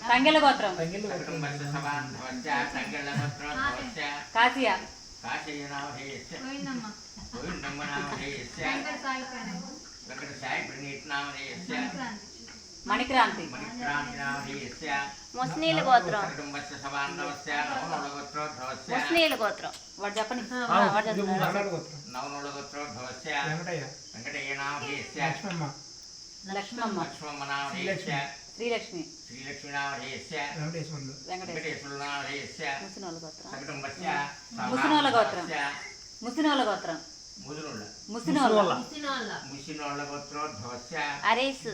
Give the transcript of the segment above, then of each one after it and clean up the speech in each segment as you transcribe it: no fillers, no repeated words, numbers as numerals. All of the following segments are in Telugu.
తంగెల గోత్రం కాశీయ మణిక్రాంతి ముస్నీల గోత్రం ముస్నీల గోత్రం వాడు చెప్పని లక్ష్మమ్మ శ్రీలక్ష్మి ముసినోళ్ళ గోత్రం ముసినోళ్ళ గోత్రం ముసినోళ్ళ హరీష్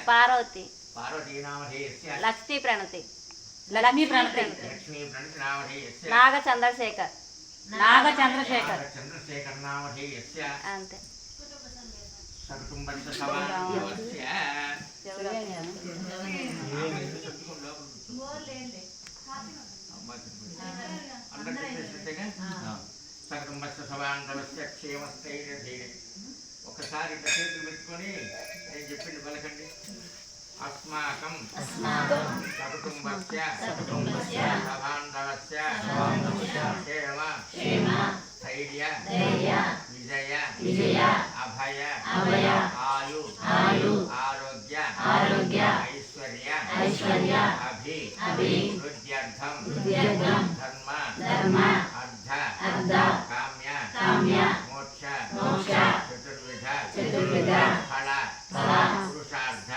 పార్వతి లక్ష్మీ ప్రణతి నాగ చంద్రశేఖర్ అంతే ఒకసారి చేతులు పెట్టుకొని నేను చెప్పింది పలకండి. అస్మాకం సకుటుంబస్య సభాంధవస్య క్షేమ ధైర్య విజయ అభయ ఆయు ఆరోగ్య ఐశ్వర్య అభివృద్ధ్యర్థం ధర్మ అర్థ కామ్య మోక్ష చతుర్విధ ఫల పురుషార్థ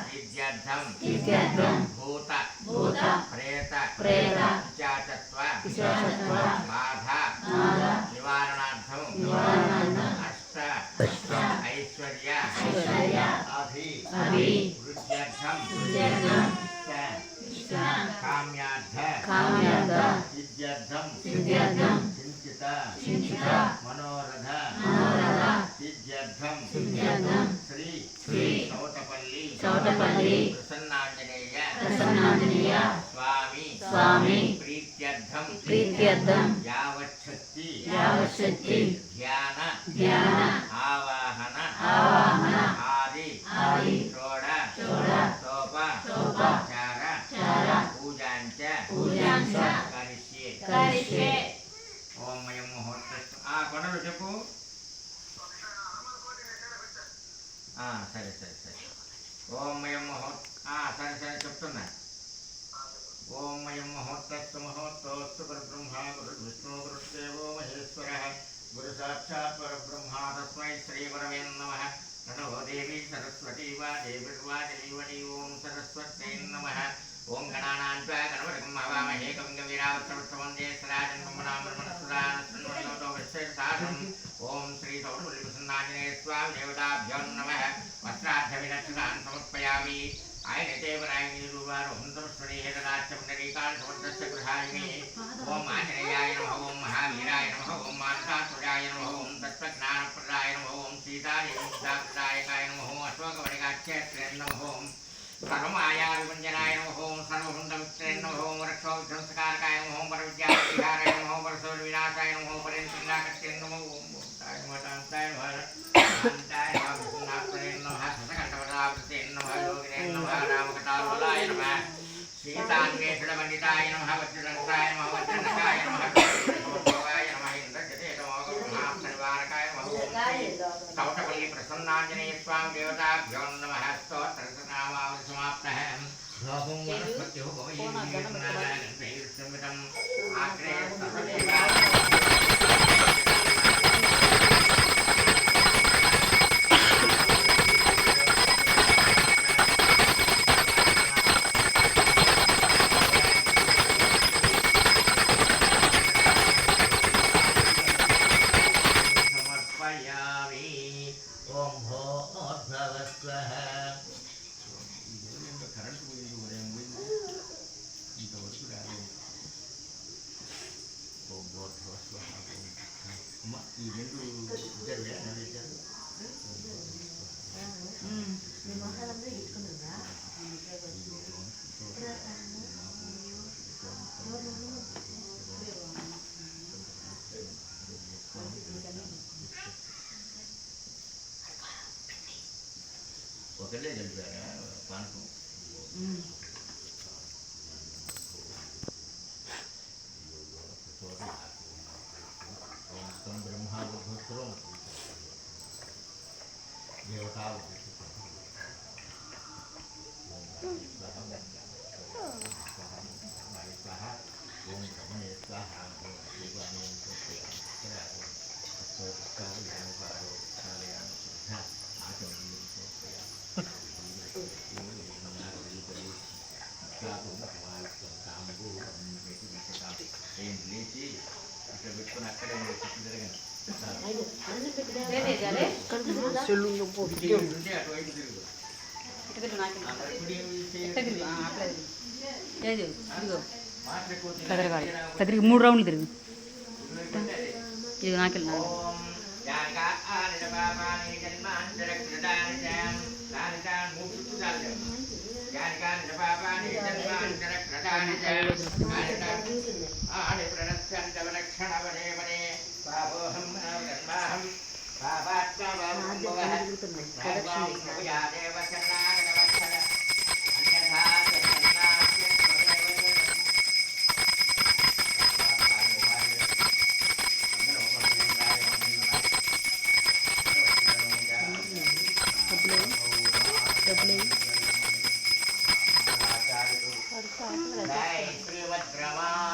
సిద్ధ్యర్థం భూత ప్రేత పిశాచత్వ బాధ నివారణార్థం అష్ట ఐశ్వర్య అభివృద్ధ్యర్థం కామ్యార్థ సిద్ధ్యర్థం చింతిత మనోరథ సిద్ధ్యర్థం శ్రీ చౌటపల్లి ప్రసన్నాంజనేయ స్వామి ప్రీత్యర్థం యావచ్చక్తి ధ్యాన ఆవాహన ఆది షోడశోపచార పూజాంచ కరిష్యే. ఓం మయం ముహూర్తం కొండలు చెప్పు. సరే ఓం మయం సరే చెప్తున్నా. ఓం మయం ముహూర్తస్తు ముహూర్తోస్తు పరబ్రహ్మ గురు విష్ణు గురుదేవో మహేశ్వర గురు సాక్షాత్ పరబ్రహ్మ తస్మై శ్రీ గురవే నమః. నమో దేవి సరస్వతి వా దేవిర్వా దేవీ ఓం సరస్వత్యై నమః. ఓం గణానాం త్వా గణపతిం హవామహే కవిం కవీనాముత్తమస్తమోందే సదాజన్ బ్రహ్మణామృణస్సుదానస్సున్వన్నోతో విశ్వేశాసం. ఓం శ్రీ చౌటపల్లి ప్రసన్నాంజనేయ స్వామి దేవతాభ్యో నమః. వస్త్రార్థవినక్షతాన్ సమర్పయామి. ఆయన దేవరాయణీరువారోహంతమస్మరీహేతరాచ్యపుండరీకాన్ గృహాయిని. ఓం ఆంజనేయాయ నమః. ఓం మహావీరాయ నమః. ఓం మానసాత్మజాయ నమః. ఓం తత్వజ్ఞానప్రదాయ నమః. ఓం సీతాదేవీదాయకాయ నమః. అశోకవనికాచ్యేత్రే నమః. సర్వమాయా విభంజనాయ నమః. ఓం సర్వభుండమిత్రే నమః. ఓం రక్షోవిధ్వంసకారకాయ నమః. ఓం పరవిద్యావిహారాయ నమః. పరశోర వినాశాయ నమః. పరేంద్రాకర్షే నమః. ఓం భూతాయ నమః. శాంతాయ నమః. శాంతాయ నమః. విష్ణునాథాయ నమః. సకలకవరావృతే నమః. యోగినే నమః. రామకథావలాయ నమః. సీతాన్వేషణ పండితాయ నమః. వజ్రదంతాయ నమః. వజ్రనకాయ నమః. భోగాయ నమః. ఇంద్రజతే నమః. బ్రహ్మాస్త్రనివారకాయ నమః. చౌటపల్లి ప్రసన్నాంజనేయ స్వామి దేవతాభ్యో నమః. స్తోత్రనామావళి సమాప్తః. ధూపం వనస్పత్యో భవైర్నారాయణం ఆగ్రేయ సర్వదేవా. ఓం భోర్భవస్వః. కరెంట్ పోయింది ఉదయం పోయింది ఇంతవరకు రాలేదు. ఓం భోర్భవస్వః. అమ్మ ఈ రెండు ఇద్దరు వేసారు. ఒకటే చనిపోయారా? పానకం ఓం బ్రహ్మాభూత్రం దేవతా కదిరికి 3 రౌండ్లు తిరుగు ఇది నాకెళ్ళి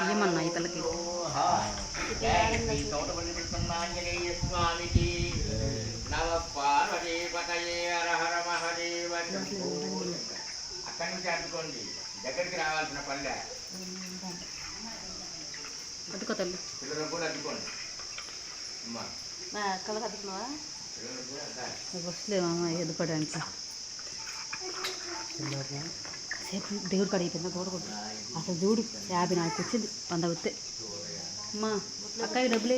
ఏమన్నా ఇతలకి స్వామికి నవ పార్వతీ పతయే హర హర మహదేవ అక్కడి నుంచి అడ్డుకోండి దగ్గరికి రావాల్సిన పల్లె అతుకో తల్లి పిల్లలు కూడా అడ్డుకోండి అమ్మా కళ్ళకి అతుకున్నావా పిల్లలు కూడా అడ్డాలి. వస్తలేమమ్మా ఎదుపడానికి సేపు దేవుడు కాడ అయిపోయిందా గోడ కొట్టు అసలు చూడు 50 నాకు వచ్చింది 100 వస్తే అమ్మా అక్కయ్య డబ్బులే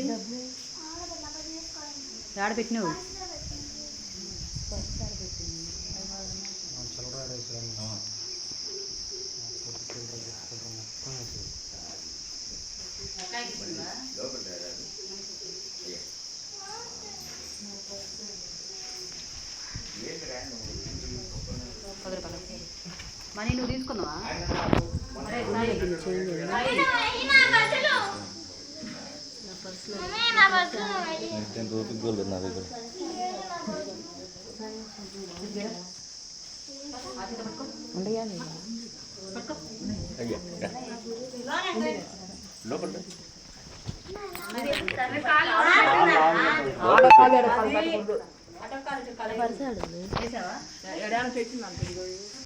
ఏడ పెట్టినావు మనీ నువ్వు తీసుకున్నావా లోపల